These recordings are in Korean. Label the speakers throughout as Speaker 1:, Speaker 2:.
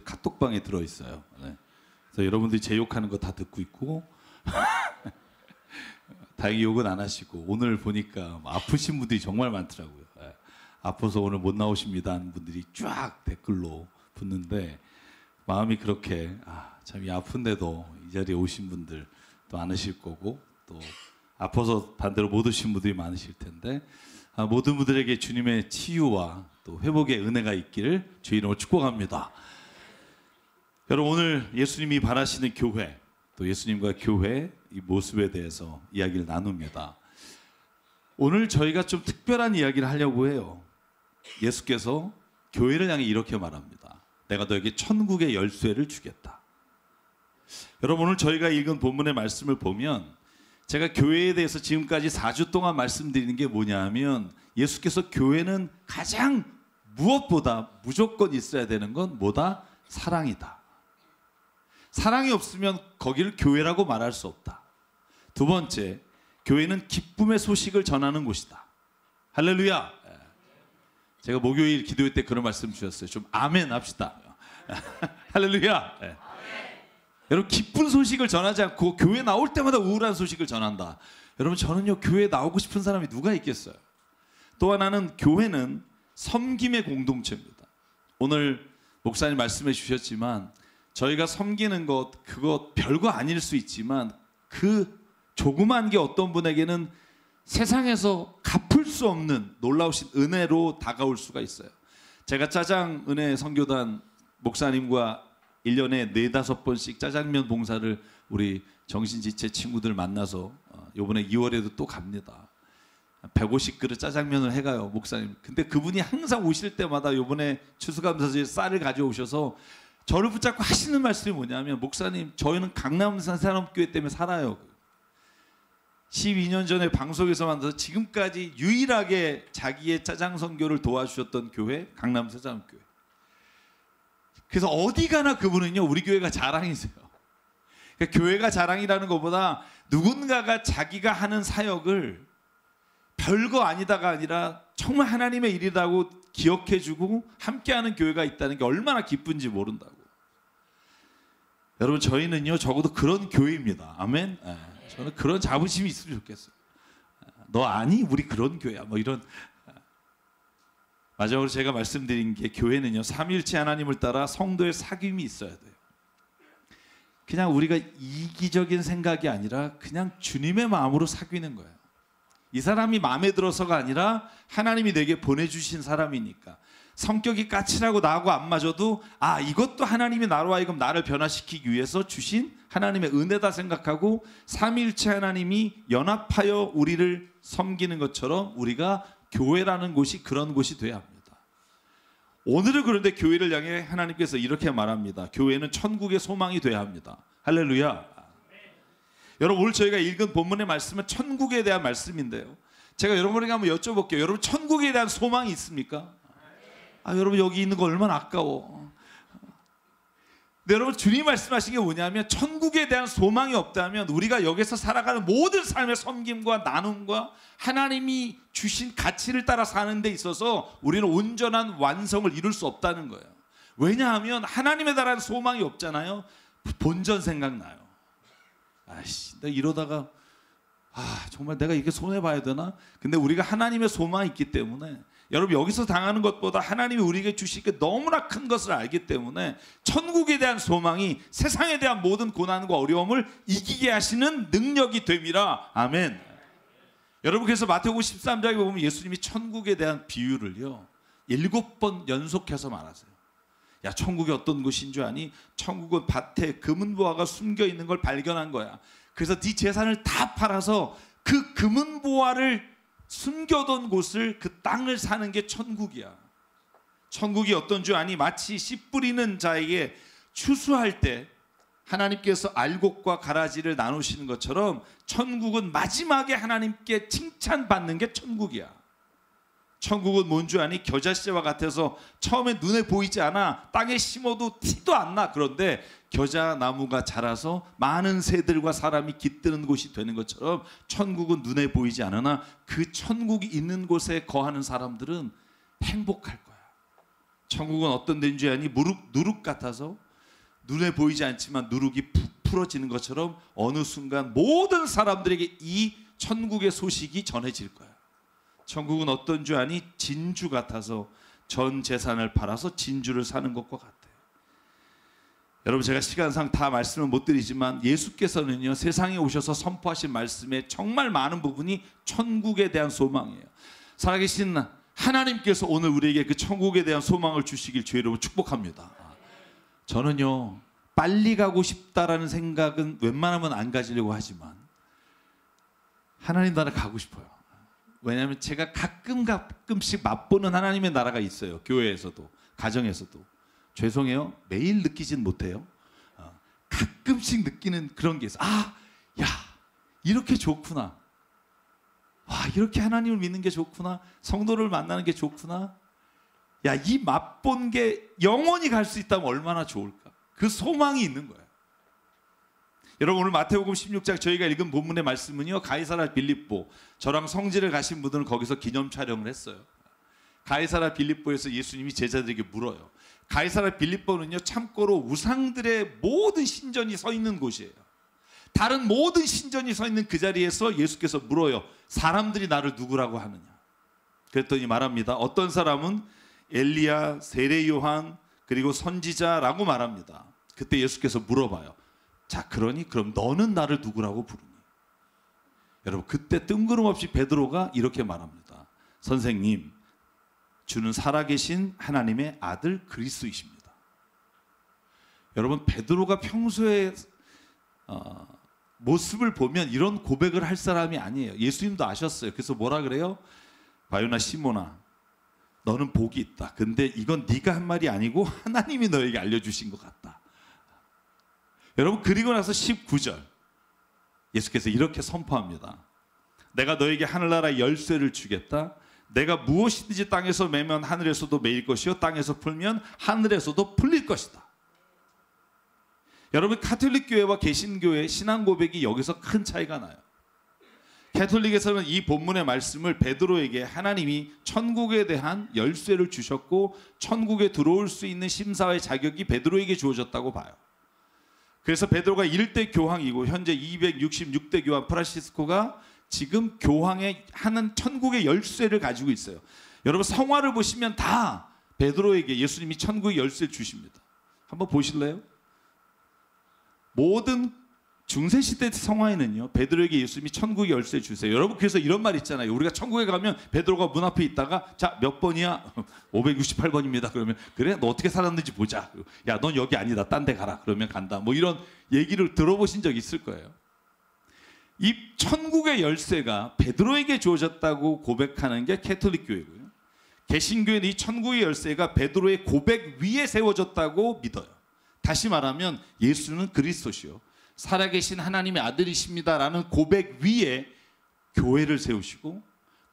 Speaker 1: 카톡방에 들어있어요. 네. 그래서 여러분들이 제 욕하는 거 다 듣고 있고 다행히 욕은 안 하시고, 오늘 보니까 아프신 분들이 정말 많더라고요. 네. 아파서 오늘 못 나오십니다 하는 분들이 쫙 댓글로 붙는데, 마음이 그렇게 참 이 아픈데도 이 자리에 오신 분들 또 많으실 거고, 또 아파서 반대로 못 오신 분들이 많으실 텐데, 모든 분들에게 주님의 치유와 또 회복의 은혜가 있기를 주 이름으로 축복합니다. 여러분, 오늘 예수님이 바라시는 교회, 또 예수님과 교회 이 모습에 대해서 이야기를 나눕니다. 오늘 저희가 좀 특별한 이야기를 하려고 해요. 예수께서 교회를 향해 이렇게 말합니다. 내가 너에게 천국의 열쇠를 주겠다. 여러분, 오늘 저희가 읽은 본문의 말씀을 보면, 제가 교회에 대해서 지금까지 4주 동안 말씀드리는 게 뭐냐 하면, 예수께서 교회는 가장 무엇보다 무조건 있어야 되는 건 뭐다? 사랑이다. 사랑이 없으면 거기를 교회라고 말할 수 없다. 두 번째, 교회는 기쁨의 소식을 전하는 곳이다. 할렐루야. 제가 목요일 기도회 때 그런 말씀 주셨어요. 좀 아멘 합시다. 할렐루야. 여러분, 기쁜 소식을 전하지 않고 교회 나올 때마다 우울한 소식을 전한다. 여러분, 저는요, 교회에 나오고 싶은 사람이 누가 있겠어요? 또 하나는, 교회는 섬김의 공동체입니다. 오늘 목사님 말씀해 주셨지만, 저희가 섬기는 것, 그것 별거 아닐 수 있지만, 그 조그만 게 어떤 분에게는 세상에서 갚을 수 없는 놀라우신 은혜로 다가올 수가 있어요. 제가 짜장 은혜 선교단 목사님과 1년에 4-5번씩 짜장면 봉사를 우리 정신지체 친구들 만나서 이번에 2월에도 또 갑니다. 150그릇 짜장면을 해가요, 목사님. 근데 그분이 항상 오실 때마다 이번에 추수감사절 쌀을 가져오셔서 저를 붙잡고 하시는 말씀이 뭐냐면, 목사님, 저희는 강남산 산업교회 때문에 살아요. 12년 전에 방송에서 만나서 지금까지 유일하게 자기의 짜장 선교를 도와주셨던 교회, 강남산 산업교회. 그래서 어디 가나 그분은요, 우리 교회가 자랑이세요. 그러니까 교회가 자랑이라는 것보다 누군가가 자기가 하는 사역을 별거 아니다가 아니라 정말 하나님의 일이라고 기억해주고 함께하는 교회가 있다는 게 얼마나 기쁜지 모른다고. 여러분, 저희는요, 적어도 그런 교회입니다. 아멘. 저는 그런 자부심이 있으면 좋겠어요. 너 아니? 우리 그런 교회야. 뭐 이런. 마지막으로 제가 말씀드린 게, 교회는요, 삼위일체 하나님을 따라 성도의 사귐이 있어야 돼요. 그냥 우리가 이기적인 생각이 아니라 그냥 주님의 마음으로 사귀는 거예요. 이 사람이 마음에 들어서가 아니라 하나님이 내게 보내주신 사람이니까. 성격이 까칠하고 나하고 안 맞아도 이것도 하나님이 나로 하여금 나를 변화시키기 위해서 주신 하나님의 은혜다 생각하고, 삼위일체 하나님이 연합하여 우리를 섬기는 것처럼 우리가 교회라는 곳이 그런 곳이 돼야 합니다. 오늘은 그런데 교회를 향해 하나님께서 이렇게 말합니다. 교회는 천국의 소망이 돼야 합니다. 할렐루야. 여러분, 오늘 저희가 읽은 본문의 말씀은 천국에 대한 말씀인데요, 제가 여러분에게 한번 여쭤볼게요. 여러분, 천국에 대한 소망이 있습니까? 여러분, 여기 있는 거 얼마나 아까워. 근데 여러분, 주님이 말씀하신 게 뭐냐면, 천국에 대한 소망이 없다면 우리가 여기서 살아가는 모든 삶의 섬김과 나눔과 하나님이 주신 가치를 따라 사는 데 있어서 우리는 온전한 완성을 이룰 수 없다는 거예요. 왜냐하면 하나님에 대한 소망이 없잖아요. 본전 생각나요. 내가 이러다가 정말 내가 이렇게 손해봐야 되나? 근데 우리가 하나님의 소망이 있기 때문에, 여러분, 여기서 당하는 것보다 하나님이 우리에게 주실 게 너무나 큰 것을 알기 때문에 천국에 대한 소망이 세상에 대한 모든 고난과 어려움을 이기게 하시는 능력이 됨이라. 아멘. 여러분, 그래서 마태복음 13장에 보면 예수님이 천국에 대한 비유를요 7번 연속해서 말하세요. 야, 천국이 어떤 곳인 줄 아니? 천국은 밭에 금은보화가 숨겨 있는 걸 발견한 거야. 그래서 네 재산을 다 팔아서 그 금은보화를 숨겨둔 곳을, 그 땅을 사는 게 천국이야. 천국이 어떤 줄 아니? 마치 씨 뿌리는 자에게 추수할 때 하나님께서 알곡과 가라지를 나누시는 것처럼, 천국은 마지막에 하나님께 칭찬받는 게 천국이야. 천국은 뭔 줄 아니? 겨자씨와 같아서 처음에 눈에 보이지 않아. 땅에 심어도 티도 안 나. 그런데 겨자나무가 자라서 많은 새들과 사람이 깃드는 곳이 되는 것처럼, 천국은 눈에 보이지 않으나 그 천국이 있는 곳에 거하는 사람들은 행복할 거야. 천국은 어떤 데인 줄 아니? 누룩 같아서 눈에 보이지 않지만 누룩이 풀어지는 것처럼 어느 순간 모든 사람들에게 이 천국의 소식이 전해질 거야. 천국은 어떤 줄 아니? 진주 같아서 전 재산을 팔아서 진주를 사는 것과 같아요. 여러분, 제가 시간상 다 말씀을 못 드리지만 예수께서는요, 세상에 오셔서 선포하신 말씀에 정말 많은 부분이 천국에 대한 소망이에요. 살아계신 하나님께서 오늘 우리에게 그 천국에 대한 소망을 주시길 주의 이름으로 축복합니다. 저는요, 빨리 가고 싶다라는 생각은 웬만하면 안 가지려고 하지만 하나님 나라 가고 싶어요. 왜냐하면 제가 가끔씩 맛보는 하나님의 나라가 있어요. 교회에서도, 가정에서도. 죄송해요, 매일 느끼진 못해요. 가끔씩 느끼는 그런 게 있어요. 야, 이렇게 좋구나. 와, 이렇게 하나님을 믿는 게 좋구나. 성도를 만나는 게 좋구나. 야, 이 맛본 게 영원히 갈 수 있다면 얼마나 좋을까. 그 소망이 있는 거예요. 여러분, 오늘 마태복음 16장 저희가 읽은 본문의 말씀은요, 가이사랴 빌립보, 저랑 성지를 가신 분들은 거기서 기념 촬영을 했어요. 가이사랴 빌립보에서 예수님이 제자들에게 물어요. 가이사랴 빌립보는요, 참고로 우상들의 모든 신전이 서 있는 곳이에요. 다른 모든 신전이 서 있는 그 자리에서 예수께서 물어요. 사람들이 나를 누구라고 하느냐. 그랬더니 말합니다. 어떤 사람은 엘리야, 세례 요한, 그리고 선지자라고 말합니다. 그때 예수께서 물어봐요. 자, 그러니 그럼 너는 나를 누구라고 부르니? 여러분, 그때 뜬금없이 베드로가 이렇게 말합니다. 선생님, 주는 살아계신 하나님의 아들 그리스도이십니다. 여러분, 베드로가 평소에 모습을 보면 이런 고백을 할 사람이 아니에요. 예수님도 아셨어요. 그래서 뭐라 그래요? 바요나 시몬아, 너는 복이 있다. 근데 이건 네가 한 말이 아니고 하나님이 너에게 알려주신 것 같다. 여러분, 그리고 나서 19절 예수께서 이렇게 선포합니다. 내가 너에게 하늘나라의 열쇠를 주겠다. 내가 무엇이든지 땅에서 매면 하늘에서도 매일 것이요, 땅에서 풀면 하늘에서도 풀릴 것이다. 여러분, 가톨릭 교회와 개신교회의 신앙 고백이 여기서 큰 차이가 나요. 가톨릭에서는 이 본문의 말씀을 베드로에게 하나님이 천국에 대한 열쇠를 주셨고 천국에 들어올 수 있는 심사의 자격이 베드로에게 주어졌다고 봐요. 그래서 베드로가 1대 교황이고 현재 266대 교황 프란시스코가 지금 교황의 하는 천국의 열쇠를 가지고 있어요. 여러분, 성화를 보시면 다 베드로에게 예수님이 천국의 열쇠를 주십니다. 한번 보실래요? 모든 중세시대 성화에는요, 베드로에게 예수님이 천국의 열쇠를 주세요. 여러분, 그래서 이런 말 있잖아요. 우리가 천국에 가면 베드로가 문 앞에 있다가 자, 몇 번이야? 568번입니다. 그러면 그래? 너 어떻게 살았는지 보자. 야, 넌 여기 아니다. 딴 데 가라. 그러면 간다. 뭐 이런 얘기를 들어보신 적 있을 거예요. 이 천국의 열쇠가 베드로에게 주어졌다고 고백하는 게 가톨릭 교회고요. 개신교회는 이 천국의 열쇠가 베드로의 고백 위에 세워졌다고 믿어요. 다시 말하면 예수는 그리스도시요, 살아계신 하나님의 아들이십니다라는 고백 위에 교회를 세우시고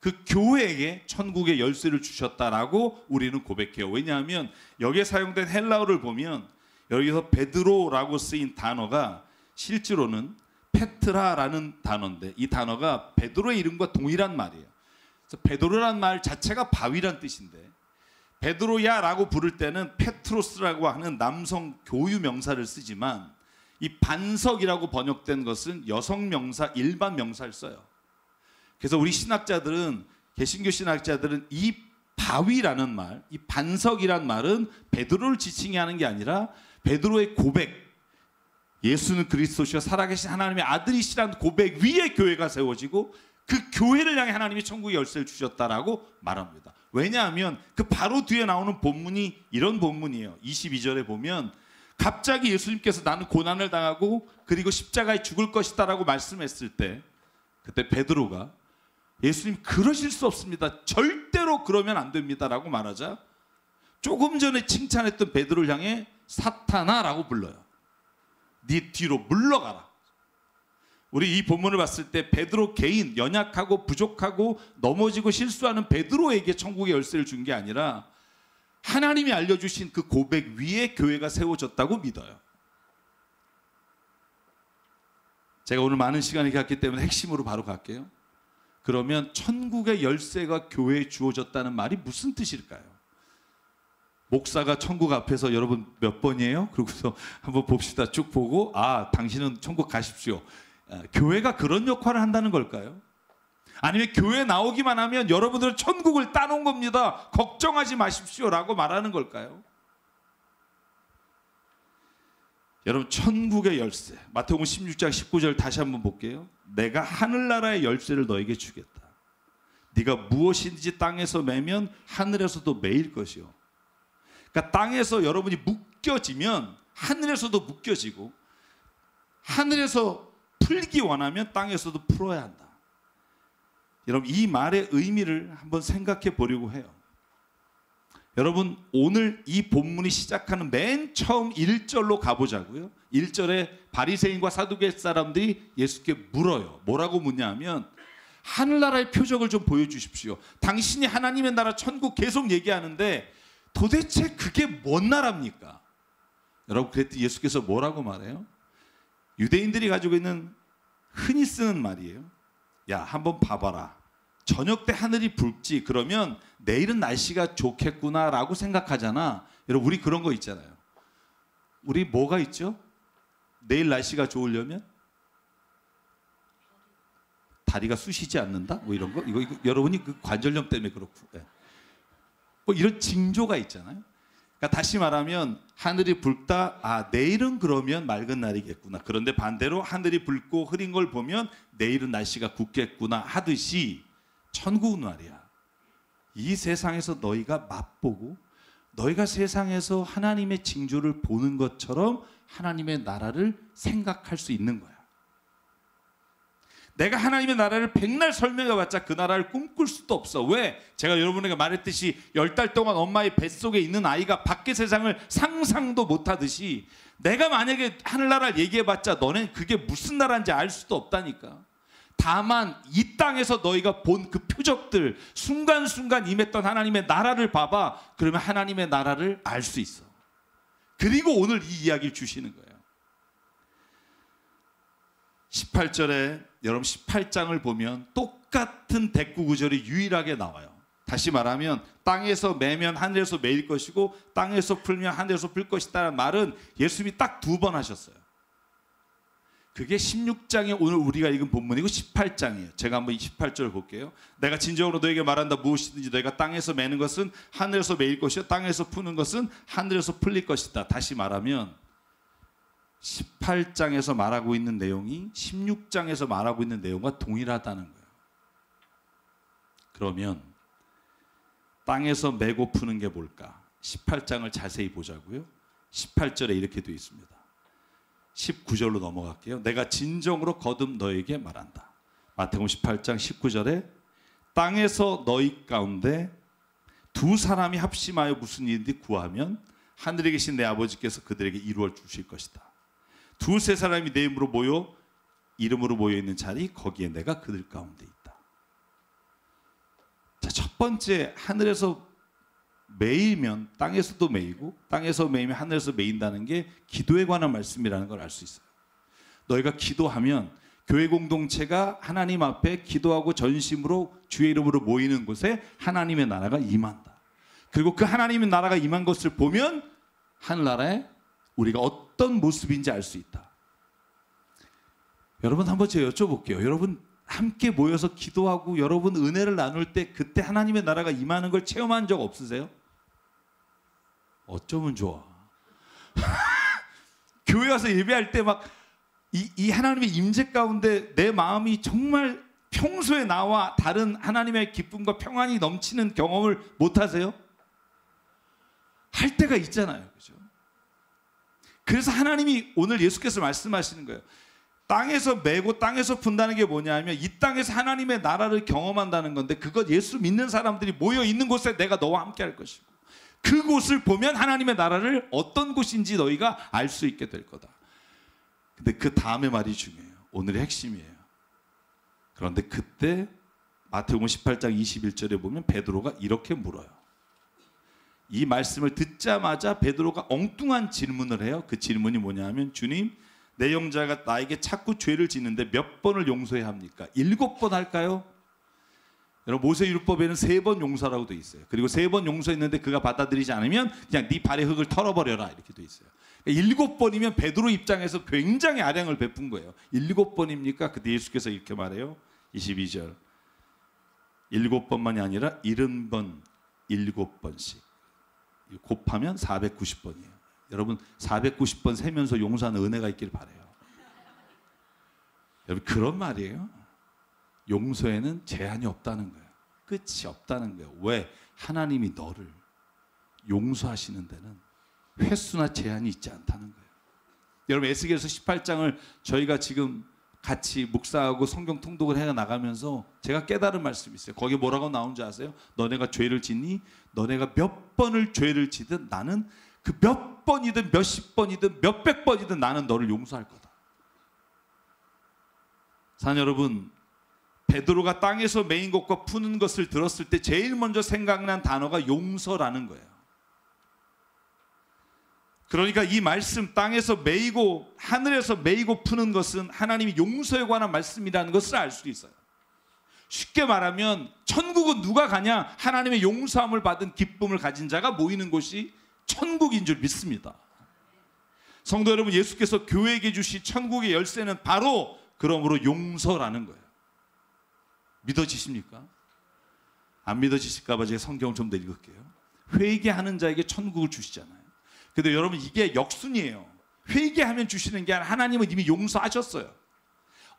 Speaker 1: 그 교회에게 천국의 열쇠를 주셨다라고 우리는 고백해요. 왜냐하면 여기에 사용된 헬라어를 보면 여기서 베드로라고 쓰인 단어가 실제로는 페트라라는 단어인데 이 단어가 베드로의 이름과 동일한 말이에요. 그래서 베드로라는 말 자체가 바위란 뜻인데 베드로야라고 부를 때는 페트로스라고 하는 남성 교유 명사를 쓰지만 이 반석이라고 번역된 것은 여성 명사, 일반 명사를 써요. 그래서 우리 신학자들은, 개신교 신학자들은 이 바위라는 말, 이 반석이란 말은 베드로를 지칭하는 게 아니라 베드로의 고백, 예수는 그리스도시여 살아계신 하나님의 아들이시라는 고백 위에 교회가 세워지고 그 교회를 향해 하나님이 천국의 열쇠를 주셨다라고 말합니다. 왜냐하면 그 바로 뒤에 나오는 본문이 이런 본문이에요. 22절에 보면 갑자기 예수님께서 나는 고난을 당하고 그리고 십자가에 죽을 것이다 라고 말씀했을 때 그때 베드로가 예수님 그러실 수 없습니다. 절대로 그러면 안 됩니다 라고 말하자 조금 전에 칭찬했던 베드로를 향해 사탄아 라고 불러요. 네 뒤로 물러가라. 우리 이 본문을 봤을 때 베드로 개인, 연약하고 부족하고 넘어지고 실수하는 베드로에게 천국의 열쇠를 준 게 아니라 하나님이 알려주신 그 고백 위에 교회가 세워졌다고 믿어요. 제가 오늘 많은 시간이 갔기 때문에 핵심으로 바로 갈게요. 그러면 천국의 열쇠가 교회에 주어졌다는 말이 무슨 뜻일까요? 목사가 천국 앞에서 여러분 몇 번이에요? 그러고서 한번 봅시다. 쭉 보고 아 당신은 천국 가십시오. 교회가 그런 역할을 한다는 걸까요? 아니면 교회 나오기만 하면 여러분들은 천국을 따놓은 겁니다. 걱정하지 마십시오라고 말하는 걸까요? 여러분 천국의 열쇠 마태복음 16장 19절 다시 한번 볼게요. 내가 하늘나라의 열쇠를 너에게 주겠다. 네가 무엇인지 땅에서 매면 하늘에서도 매일 것이요. 그러니까 땅에서 여러분이 묶여지면 하늘에서도 묶여지고 하늘에서 풀기 원하면 땅에서도 풀어야 한다. 여러분 이 말의 의미를 한번 생각해 보려고 해요. 여러분 오늘 이 본문이 시작하는 맨 처음 1절로 가보자고요. 1절에 바리새인과 사두개 사람들이 예수께 물어요. 뭐라고 묻냐면 하늘나라의 표적을 좀 보여주십시오. 당신이 하나님의 나라 천국 계속 얘기하는데 도대체 그게 뭔 나라입니까? 여러분 그랬더니 예수께서 뭐라고 말해요? 유대인들이 가지고 있는 흔히 쓰는 말이에요. 야 한번 봐봐라. 저녁 때 하늘이 붉지 그러면 내일은 날씨가 좋겠구나라고 생각하잖아. 여러분 우리 그런 거 있잖아요. 우리 뭐가 있죠? 내일 날씨가 좋으려면 다리가 쑤시지 않는다? 뭐 이런 거? 이거 여러분이 그 관절염 때문에 그렇고 뭐 이런 징조가 있잖아요. 그러니까 다시 말하면 하늘이 붉다. 아 내일은 그러면 맑은 날이겠구나. 그런데 반대로 하늘이 붉고 흐린 걸 보면 내일은 날씨가 굳겠구나 하듯이 천국은 말이야. 이 세상에서 너희가 맛보고 너희가 세상에서 하나님의 징조를 보는 것처럼 하나님의 나라를 생각할 수 있는 거야. 내가 하나님의 나라를 백날 설명해봤자 그 나라를 꿈꿀 수도 없어. 왜? 제가 여러분에게 말했듯이 10달 동안 엄마의 뱃속에 있는 아이가 밖의 세상을 상상도 못하듯이 내가 만약에 하늘나라를 얘기해봤자 너는 그게 무슨 나라인지 알 수도 없다니까. 다만 이 땅에서 너희가 본 그 표적들 순간순간 임했던 하나님의 나라를 봐봐. 그러면 하나님의 나라를 알 수 있어. 그리고 오늘 이 이야기를 주시는 거예요. 18절에 여러분 18장을 보면 똑같은 대꾸 구절이 유일하게 나와요. 다시 말하면 땅에서 매면 하늘에서 매일 것이고 땅에서 풀면 하늘에서 풀 것이다라는 말은 예수님이 딱 2번 하셨어요. 그게 16장에 오늘 우리가 읽은 본문이고 18장이에요. 제가 한번 18절 볼게요. 내가 진정으로 너에게 말한다. 무엇이든지 너희가 땅에서 매는 것은 하늘에서 매일 것이요 땅에서 푸는 것은 하늘에서 풀릴 것이다. 다시 말하면 18장에서 말하고 있는 내용이 16장에서 말하고 있는 내용과 동일하다는 거예요. 그러면 땅에서 매고 푸는 게 뭘까? 18장을 자세히 보자고요. 18절에 이렇게 되어 있습니다. 19절로 넘어갈게요. 내가 진정으로 거듭 너에게 말한다. 마태복음 18장 19절에 땅에서 너희 가운데 2 사람이 합심하여 무슨 일인지 구하면 하늘에 계신 내 아버지께서 그들에게 이루어 주실 것이다. 2, 3 사람이 내 이름으로 모여 있는 자리 거기에 내가 그들 가운데 있다. 자, 첫 번째 하늘에서 매이면 땅에서도 매이고 땅에서 매이면 하늘에서 매인다는 게 기도에 관한 말씀이라는 걸 알 수 있어요. 너희가 기도하면 교회 공동체가 하나님 앞에 기도하고 전심으로 주의 이름으로 모이는 곳에 하나님의 나라가 임한다. 그리고 그 하나님의 나라가 임한 것을 보면 하늘나라에 우리가 어떤 모습인지 알 수 있다. 여러분 한번 제가 여쭤볼게요. 여러분 함께 모여서 기도하고 여러분 은혜를 나눌 때 그때 하나님의 나라가 임하는 걸 체험한 적 없으세요? 어쩌면 좋아. 교회 와서 예배할 때 막 이 하나님의 임재 가운데 내 마음이 정말 평소에 나와 다른 하나님의 기쁨과 평안이 넘치는 경험을 못 하세요? 할 때가 있잖아요. 그죠? 그래서 하나님이 오늘 예수께서 말씀하시는 거예요. 땅에서 매고 땅에서 푼다는 게 뭐냐면 이 땅에서 하나님의 나라를 경험한다는 건데 그것 예수 믿는 사람들이 모여 있는 곳에 내가 너와 함께 할 것이고 그곳을 보면 하나님의 나라를 어떤 곳인지 너희가 알 수 있게 될 거다. 근데 그 다음에 말이 중요해요. 오늘의 핵심이에요. 그런데 그때 마태복음 18장 21절에 보면 베드로가 이렇게 물어요. 이 말씀을 듣자마자 베드로가 엉뚱한 질문을 해요. 그 질문이 뭐냐면 주님 내 형제가 나에게 자꾸 죄를 짓는데 몇 번을 용서해야 합니까? 7번 할까요? 여러분 모세 율법에는 3번 용서라고 돼 있어요. 그리고 3번 용서했는데 그가 받아들이지 않으면 그냥 네 발의 흙을 털어버려라 이렇게 돼 있어요. 7번이면 베드로 입장에서 굉장히 아량을 베푼 거예요. 7번입니까? 그때 예수께서 이렇게 말해요. 22절 7번만이 아니라 70번 7번씩 곱하면 490번이에요. 여러분 490번 세면서 용서하는 은혜가 있길 바라요. 여러분 그런 말이에요. 용서에는 제한이 없다는 거예요. 끝이 없다는 거예요. 왜? 하나님이 너를 용서하시는 데는 횟수나 제한이 있지 않다는 거예요. 여러분 에스겔서 18장을 저희가 지금 같이 묵상하고 성경 통독을 해 나가면서 제가 깨달은 말씀이 있어요. 거기 뭐라고 나오는지 아세요? 너네가 죄를 짓니? 너네가 몇 번을 죄를 지든 나는 그 몇 번이든 몇십 번이든 몇백 번이든 나는 너를 용서할 거다. 사랑 여러분, 베드로가 땅에서 메인 것과 푸는 것을 들었을 때 제일 먼저 생각난 단어가 용서라는 거예요. 그러니까 이 말씀 땅에서 메이고 하늘에서 메이고 푸는 것은 하나님이 용서에 관한 말씀이라는 것을 알 수 있어요. 쉽게 말하면 천국은 누가 가냐? 하나님의 용서함을 받은 기쁨을 가진 자가 모이는 곳이 천국인 줄 믿습니다. 성도 여러분, 예수께서 교회에게 주신 천국의 열쇠는 바로 그러므로 용서라는 거예요. 믿어지십니까? 안 믿어지실까 봐 제가 성경을 좀 더 읽을게요. 회개하는 자에게 천국을 주시잖아요. 근데 여러분 이게 역순이에요. 회개하면 주시는 게 아니라 하나님은 이미 용서하셨어요.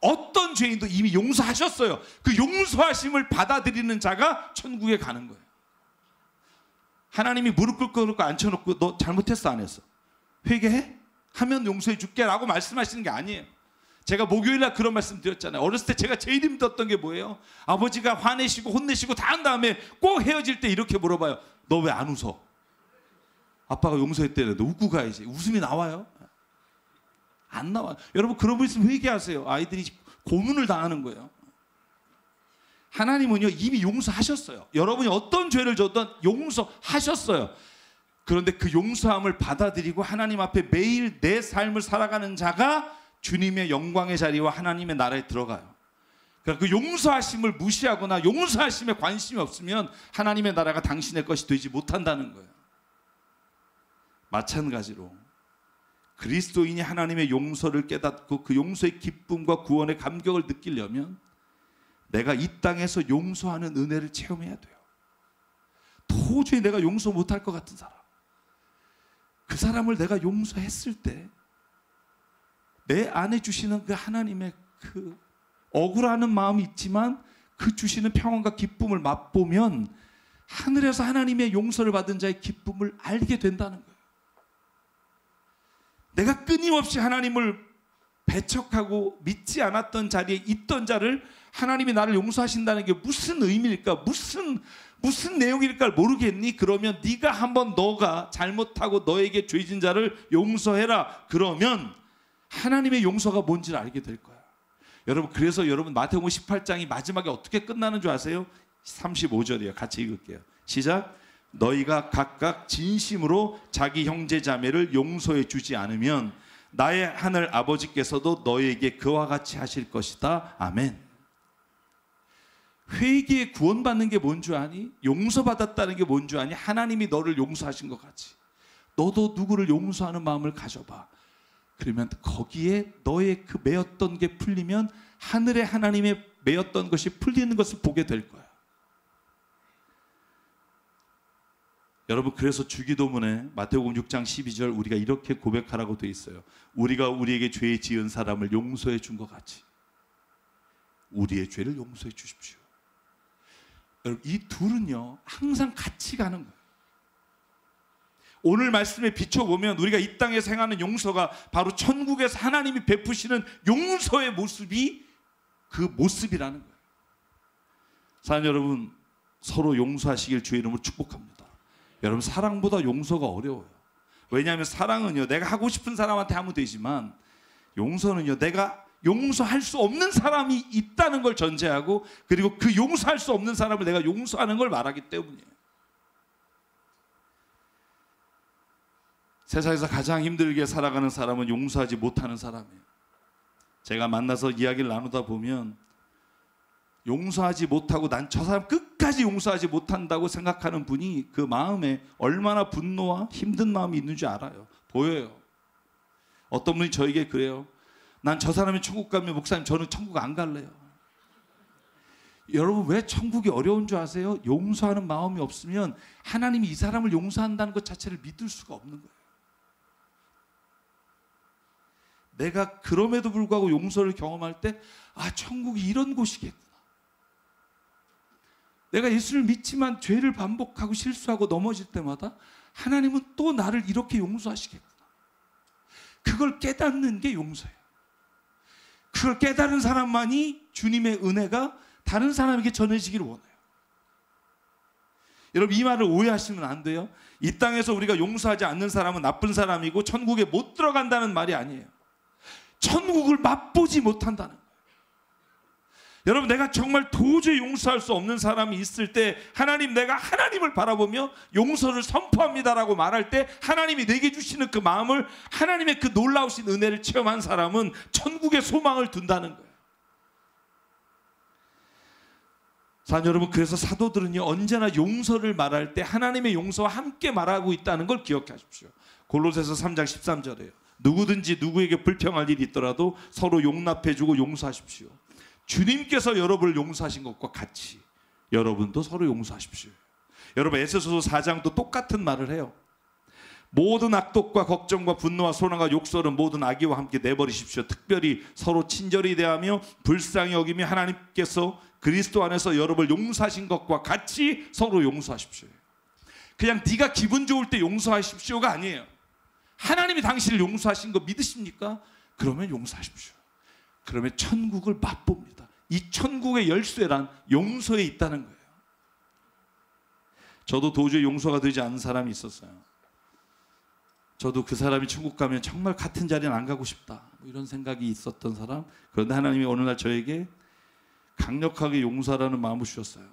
Speaker 1: 어떤 죄인도 이미 용서하셨어요. 그 용서하심을 받아들이는 자가 천국에 가는 거예요. 하나님이 무릎 꿇고 앉혀놓고 너 잘못했어 안 했어? 회개해? 하면 용서해 줄게 라고 말씀하시는 게 아니에요. 제가 목요일날 그런 말씀 드렸잖아요. 어렸을 때 제가 제일 힘들었던 게 뭐예요? 아버지가 화내시고 혼내시고 다 한 다음에 꼭 헤어질 때 이렇게 물어봐요. 너 왜 안 웃어? 아빠가 용서했대는데 웃고 가야지. 웃음이 나와요? 안 나와요. 여러분 그런 분 있으면 회개하세요. 아이들이 고문을 당하는 거예요. 하나님은요 이미 용서하셨어요. 여러분이 어떤 죄를 졌든 용서하셨어요. 그런데 그 용서함을 받아들이고 하나님 앞에 매일 내 삶을 살아가는 자가 주님의 영광의 자리와 하나님의 나라에 들어가요. 그러니까 그 용서하심을 무시하거나 용서하심에 관심이 없으면 하나님의 나라가 당신의 것이 되지 못한다는 거예요. 마찬가지로 그리스도인이 하나님의 용서를 깨닫고 그 용서의 기쁨과 구원의 감격을 느끼려면 내가 이 땅에서 용서하는 은혜를 체험해야 돼요. 도저히 내가 용서 못할 것 같은 사람, 그 사람을 내가 용서했을 때 내 안에 주시는 그 하나님의 그 억울하는 마음이 있지만 그 주시는 평안과 기쁨을 맛보면 하늘에서 하나님의 용서를 받은 자의 기쁨을 알게 된다는 거예요. 내가 끊임없이 하나님을 배척하고 믿지 않았던 자리에 있던 자를 하나님이 나를 용서하신다는 게 무슨 의미일까? 무슨 내용일까 모르겠니? 그러면 네가 한번 너가 잘못하고 너에게 죄진 자를 용서해라. 그러면 하나님의 용서가 뭔지를 알게 될 거야. 여러분 그래서 여러분 마태복음 18장이 마지막에 어떻게 끝나는 줄 아세요? 35절이에요. 같이 읽을게요. 시작. 너희가 각각 진심으로 자기 형제 자매를 용서해 주지 않으면 나의 하늘 아버지께서도 너희에게 그와 같이 하실 것이다. 아멘. 회개에 구원받는 게 뭔 줄 아니? 용서받았다는 게 뭔 줄 아니? 하나님이 너를 용서하신 것 같이 너도 누구를 용서하는 마음을 가져봐. 그러면 거기에 너의 그 매였던 게 풀리면 하늘에 하나님의 매였던 것이 풀리는 것을 보게 될 거야. 여러분 그래서 주기도문에 마태복음 6장 12절 우리가 이렇게 고백하라고 돼 있어요. 우리가 우리에게 죄 지은 사람을 용서해 준 것 같이 우리의 죄를 용서해 주십시오. 여러분 이 둘은요 항상 같이 가는 거예요. 오늘 말씀에 비춰보면 우리가 이 땅에서 행하는 용서가 바로 천국에서 하나님이 베푸시는 용서의 모습이 그 모습이라는 거예요. 사랑하는 여러분 서로 용서하시길 주의 이름으로 축복합니다. 여러분 사랑보다 용서가 어려워요. 왜냐하면 사랑은요 내가 하고 싶은 사람한테 하면 되지만 용서는요 내가 용서할 수 없는 사람이 있다는 걸 전제하고 그리고 그 용서할 수 없는 사람을 내가 용서하는 걸 말하기 때문이에요. 세상에서 가장 힘들게 살아가는 사람은 용서하지 못하는 사람이에요. 제가 만나서 이야기를 나누다 보면 용서하지 못하고 난 저 사람 끝까지 용서하지 못한다고 생각하는 분이 그 마음에 얼마나 분노와 힘든 마음이 있는 줄 알아요. 보여요. 어떤 분이 저에게 그래요. 난 저 사람이 천국 가면 목사님 저는 천국 안 갈래요. 여러분 왜 천국이 어려운 줄 아세요? 용서하는 마음이 없으면 하나님이 이 사람을 용서한다는 것 자체를 믿을 수가 없는 거예요. 내가 그럼에도 불구하고 용서를 경험할 때 아, 천국이 이런 곳이겠구나. 내가 예수를 믿지만 죄를 반복하고 실수하고 넘어질 때마다 하나님은 또 나를 이렇게 용서하시겠구나. 그걸 깨닫는 게 용서예요. 그걸 깨달은 사람만이 주님의 은혜가 다른 사람에게 전해지기를 원해요. 여러분 이 말을 오해하시면 안 돼요. 이 땅에서 우리가 용서하지 않는 사람은 나쁜 사람이고 천국에 못 들어간다는 말이 아니에요. 천국을 맛보지 못한다는 거예요. 여러분 내가 정말 도저히 용서할 수 없는 사람이 있을 때 하나님 내가 하나님을 바라보며 용서를 선포합니다라고 말할 때 하나님이 내게 주시는 그 마음을 하나님의 그 놀라우신 은혜를 체험한 사람은 천국의 소망을 둔다는 거예요. 사랑하는 여러분, 그래서 사도들은요 언제나 용서를 말할 때 하나님의 용서와 함께 말하고 있다는 걸 기억하십시오. 골로새서 3장 13절에요. 누구든지 누구에게 불평할 일이 있더라도 서로 용납해주고 용서하십시오. 주님께서 여러분을 용서하신 것과 같이 여러분도 서로 용서하십시오. 여러분 에베소서 4장도 똑같은 말을 해요. 모든 악독과 걱정과 분노와 소란과 욕설은 모든 악의와 함께 내버리십시오. 특별히 서로 친절히 대하며 불쌍히 여기며 하나님께서 그리스도 안에서 여러분을 용서하신 것과 같이 서로 용서하십시오. 그냥 네가 기분 좋을 때 용서하십시오가 아니에요. 하나님이 당신을 용서하신 거 믿으십니까? 그러면 용서하십시오. 그러면 천국을 맛봅니다. 이 천국의 열쇠란 용서에 있다는 거예요. 저도 도저히 용서가 되지 않는 사람이 있었어요. 저도 그 사람이 천국 가면 정말 같은 자리는 안 가고 싶다 이런 생각이 있었던 사람. 그런데 하나님이 어느 날 저에게 강력하게 용서하라는 마음을 주셨어요.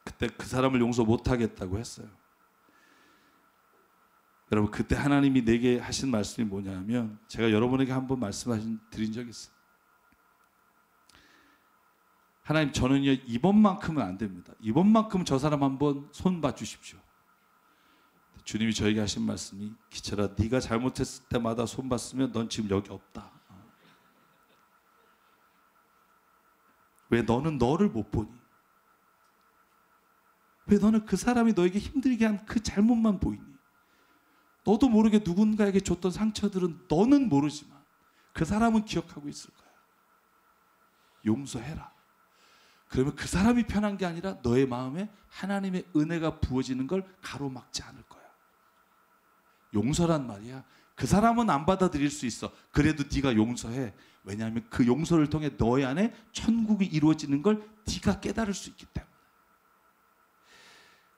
Speaker 1: 그때 그 사람을 용서 못하겠다고 했어요. 여러분 그때 하나님이 내게 하신 말씀이 뭐냐면 제가 여러분에게 한번 드린 적이 있어요. 하나님 저는요 이번만큼은 안 됩니다. 이번만큼은 저 사람 한번 손 봐 주십시오. 주님이 저에게 하신 말씀이 기철아 네가 잘못했을 때마다 손 봤으면 넌 지금 여기 없다. 왜 너는 너를 못 보니? 왜 너는 그 사람이 너에게 힘들게 한 그 잘못만 보이니? 너도 모르게 누군가에게 줬던 상처들은 너는 모르지만 그 사람은 기억하고 있을 거야. 용서해라. 그러면 그 사람이 편한 게 아니라 너의 마음에 하나님의 은혜가 부어지는 걸 가로막지 않을 거야. 용서란 말이야. 그 사람은 안 받아들일 수 있어. 그래도 네가 용서해. 왜냐하면 그 용서를 통해 너의 안에 천국이 이루어지는 걸 네가 깨달을 수 있기 때문에.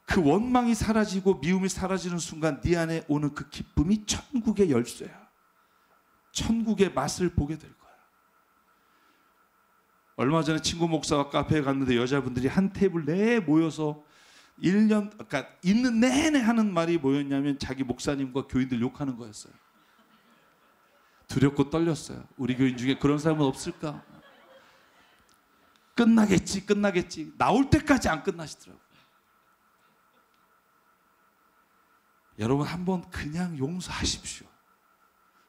Speaker 1: 그 원망이 사라지고 미움이 사라지는 순간 네 안에 오는 그 기쁨이 천국의 열쇠야. 천국의 맛을 보게 될 거야. 얼마 전에 친구 목사가 카페에 갔는데 여자분들이 한 테이블 내에 모여서 1년, 그러니까 있는 내내 하는 말이 뭐였냐면 자기 목사님과 교인들 욕하는 거였어요. 두렵고 떨렸어요. 우리 교인 중에 그런 사람은 없을까? 끝나겠지. 나올 때까지 안 끝나시더라고요. 여러분 한번 그냥 용서하십시오.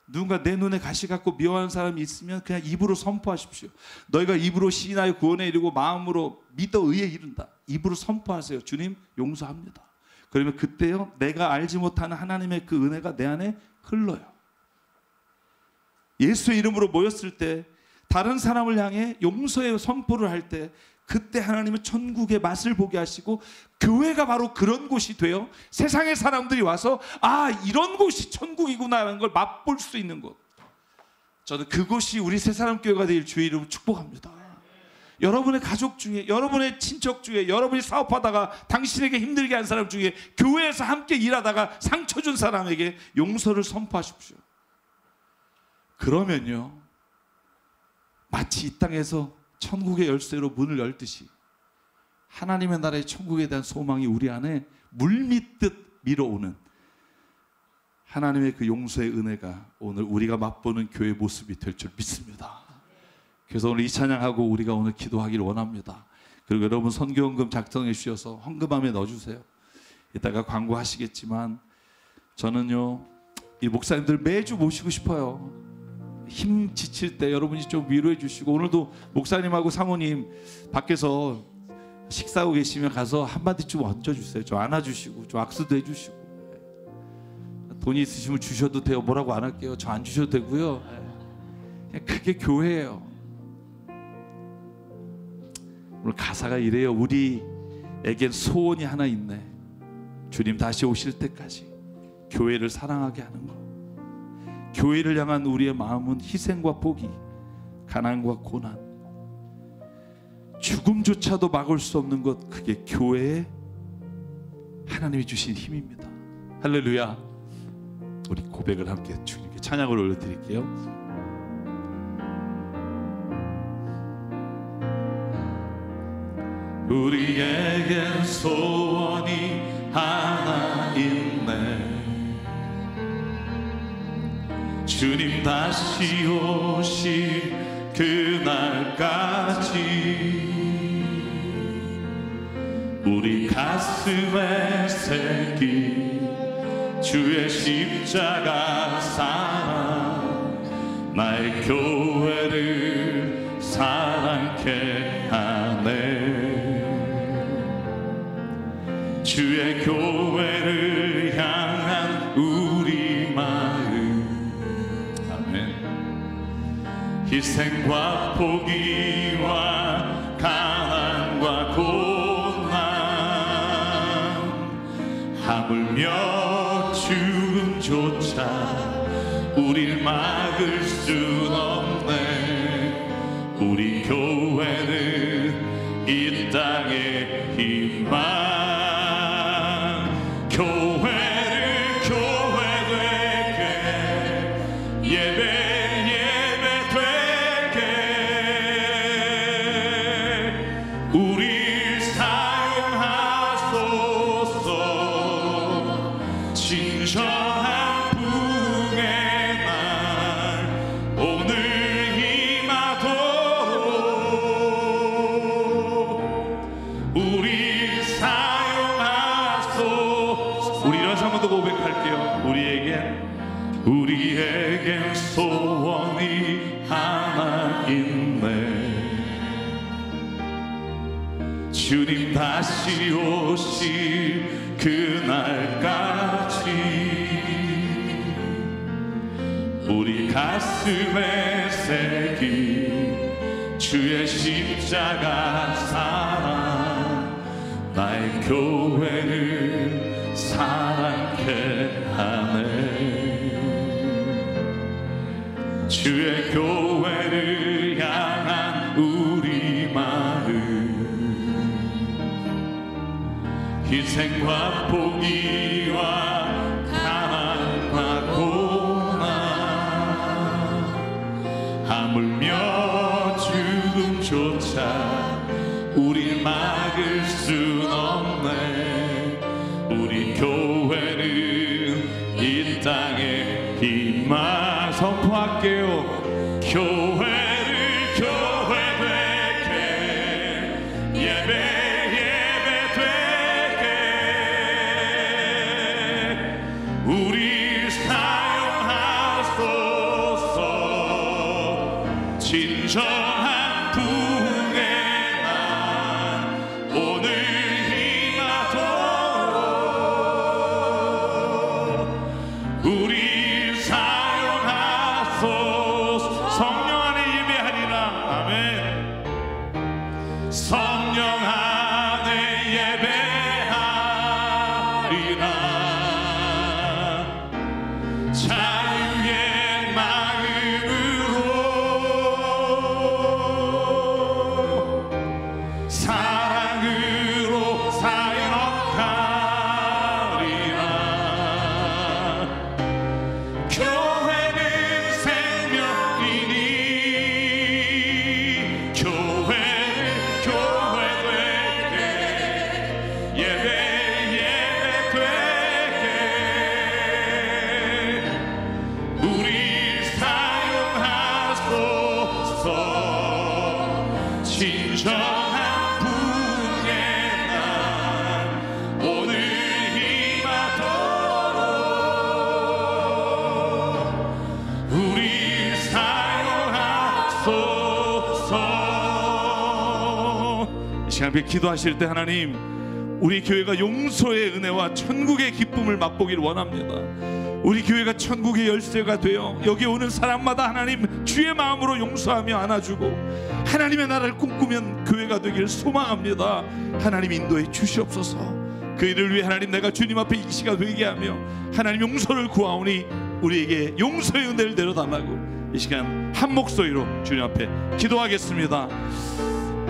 Speaker 1: 누군가 내 눈에 가시 같고 미워하는 사람이 있으면 그냥 입으로 선포하십시오. 너희가 입으로 시인하여 구원에 이르고 마음으로 믿어 의에 이른다. 입으로 선포하세요. 주님 용서합니다. 그러면 그때요 내가 알지 못하는 하나님의 그 은혜가 내 안에 흘러요. 예수의 이름으로 모였을 때 다른 사람을 향해 용서의 선포를 할 때 그때 하나님은 천국의 맛을 보게 하시고 교회가 바로 그런 곳이 되어 세상의 사람들이 와서 아 이런 곳이 천국이구나라는 걸 맛볼 수 있는 곳. 저는 그곳이 우리 새사람교회가 되길 주의 이름으로 축복합니다. 여러분의 가족 중에 여러분의 친척 중에 여러분이 사업하다가 당신에게 힘들게 한 사람 중에 교회에서 함께 일하다가 상처 준 사람에게 용서를 선포하십시오. 그러면요 마치 이 땅에서 천국의 열쇠로 문을 열듯이 하나님의 나라의 천국에 대한 소망이 우리 안에 물밀듯 밀어오는 하나님의 그 용서의 은혜가 오늘 우리가 맛보는 교회 모습이 될 줄 믿습니다. 그래서 오늘 이 찬양하고 우리가 오늘 기도하기를 원합니다. 그리고 여러분 선교헌금 작성해 주셔서 헌금함에 넣어주세요. 이따가 광고하시겠지만 저는요 이 목사님들 매주 모시고 싶어요. 힘 지칠 때 여러분이 좀 위로해 주시고, 오늘도 목사님하고 사모님 밖에서 식사하고 계시면 가서 한마디 좀 얹어주세요. 좀 안아주시고 좀 악수도 해주시고. 돈이 있으시면 주셔도 돼요. 뭐라고 안 할게요. 저 안 주셔도 되고요. 그게 교회예요. 오늘 가사가 이래요. 우리에겐 소원이 하나 있네. 주님 다시 오실 때까지 교회를 사랑하게 하는 것. 교회를 향한 우리의 마음은 희생과 포기, 가난과 고난, 죽음조차도 막을 수 없는 것, 그게 교회에 하나님이 주신 힘입니다. 할렐루야. 우리 고백을 함께 주님께 찬양을 올려드릴게요. 우리에겐 소원이 하나 있네. 주님 다시 오실 그날까지 우리 가슴에 새긴 주의 십자가 사랑, 나의 교회를 사랑케 하네. 주의 교회를 향한 우리 마음, 아멘. 희생과 포기와 가난과 고난, 하물며 죽음조차 우릴 막을 순 없네. 우리 교회는 이 땅의 희망, 우리에겐 소원이 하나 있네. 주님 다시 오실 그날까지 우리 가슴에 새긴 주의 십자가 사랑, 나의 교회를 사랑케 하네. 주의 교회를 향한 우리 마음, 희생과 포기와 가난과 고난, 하물며 죽음조차 우릴 막을 순 없네. 우리 교회는 이 땅의 희망. 선포할게요. 교회를 교회 되게, 예배 되게 우리 사용하소서. 진정한 부흥의 날 오늘 임하도록 우리 성령 안에 예배하리라. 아멘. 성령 안에 예배하리라. 자유의 마음으로 시간 함께 기도하실 때 하나님, 우리 교회가 용서의 은혜와 천국의 기쁨을 맛보기를 원합니다. 우리 교회가 천국의 열쇠가 되어 여기 오는 사람마다 하나님 주의 마음으로 용서하며 안아주고 하나님의 나라를 꿈꾸면 교회가 되기를 소망합니다. 하나님 인도해 주시옵소서. 그 일을 위해 하나님, 내가 주님 앞에 이 시간 회개하며 하나님 용서를 구하오니 우리에게 용서의 은혜를 내려달라고 이 시간 한 목소리로 주님 앞에 기도하겠습니다.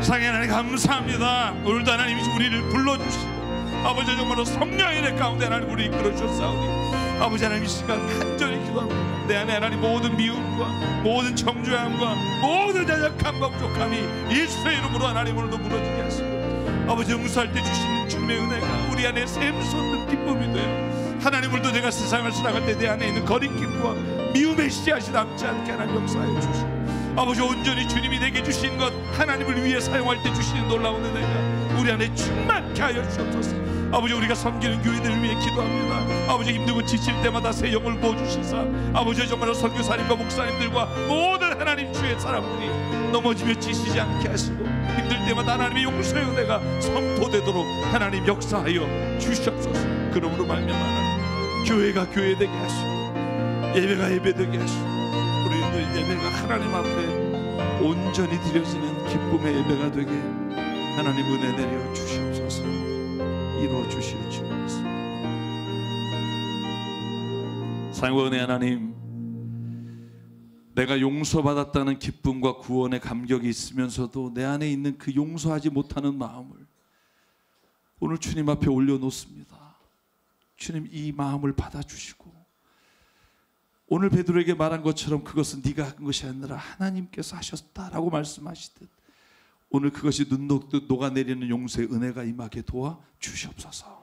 Speaker 1: 사랑의 하나님 감사합니다. 오늘도 하나님이 우리를 불러주시고 아버지 정말로 성령의 은혜 가운데 하나님 우리 이끌어 주셨사오니 아버지 하나님 이 시간 간절히 기도합니다. 내 안에 하나님 모든 미움과 모든 정죄함과 모든 연약함과 부족함이 예수의 이름으로 하나님 오늘도 무너지게 하시고 아버지 용서할 때 주시는 주님의 은혜가 우리 안에 샘솟는 기쁨이 되어 하나님 오늘도 내가 세상을 살아갈 때 내 안에 있는 거리낌과 미움의 씨앗이 남지 않게 하나님 역사하여 주시고 아버지 온전히 주님이 내게 주신 것 하나님을 위해 사용할 때 주시는 놀라운 은혜가 우리 안에 충만케 하여 주옵소서. 아버지 우리가 섬기는 교회들을 위해 기도합니다. 아버지 힘들고 지칠 때마다 새 영을 부어주시사 아버지 정말로 선교사님과 목사님들과 모든 하나님 주의 사람들이 넘어지며 지치지 않게 하시고 힘들 때마다 하나님의 용서의 은혜가 선포되도록 하나님 역사하여 주시옵소서. 그러므로 말미암아 하나님 교회가 교회되게 하시고 예배가 예배되게 하시고 우리들 예배가 하나님 앞에 온전히 드려지는 기쁨의 예배가 되게 하나님 은혜 내려 주시옵소서. 이루어 주실 줄 믿습니다. 사랑과 은혜 하나님, 내가 용서받았다는 기쁨과 구원의 감격이 있으면서도 내 안에 있는 그 용서하지 못하는 마음을 오늘 주님 앞에 올려놓습니다. 주님 이 마음을 받아주시고 오늘 베드로에게 말한 것처럼 그것은 네가 한 것이 아니라 하나님께서 하셨다라고 말씀하시듯 오늘 그것이 눈 녹듯 녹아내리는 용서의 은혜가 임하게 도와 주시옵소서.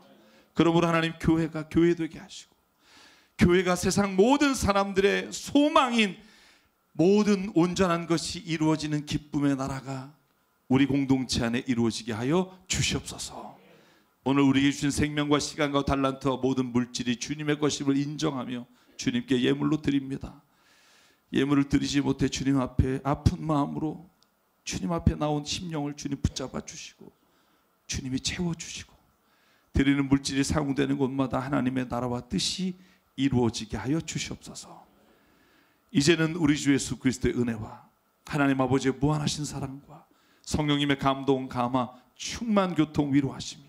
Speaker 1: 그러므로 하나님 교회가 교회되게 하시고 교회가 세상 모든 사람들의 소망인 모든 온전한 것이 이루어지는 기쁨의 나라가 우리 공동체 안에 이루어지게 하여 주시옵소서. 오늘 우리에게 주신 생명과 시간과 달란트와 모든 물질이 주님의 것임을 인정하며 주님께 예물로 드립니다. 예물을 드리지 못해 주님 앞에 아픈 마음으로 주님 앞에 나온 심령을 주님 붙잡아 주시고 주님이 채워주시고 드리는 물질이 사용되는 곳마다 하나님의 나라와 뜻이 이루어지게 하여 주시옵소서. 이제는 우리 주 예수 그리스도의 은혜와 하나님 아버지의 무한하신 사랑과 성령님의 감동, 감화, 충만 교통, 위로하심이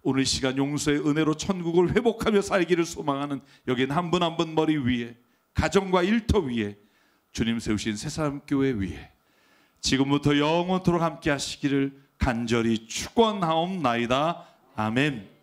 Speaker 1: 오늘 이 시간 용서의 은혜로 천국을 회복하며 살기를 소망하는 여긴 한 분 한 분 머리 위에 가정과 일터 위에 주님 세우신 새사람교회 위에 지금부터 영원토록 함께 하시기를 간절히 축원하옵나이다. 아멘.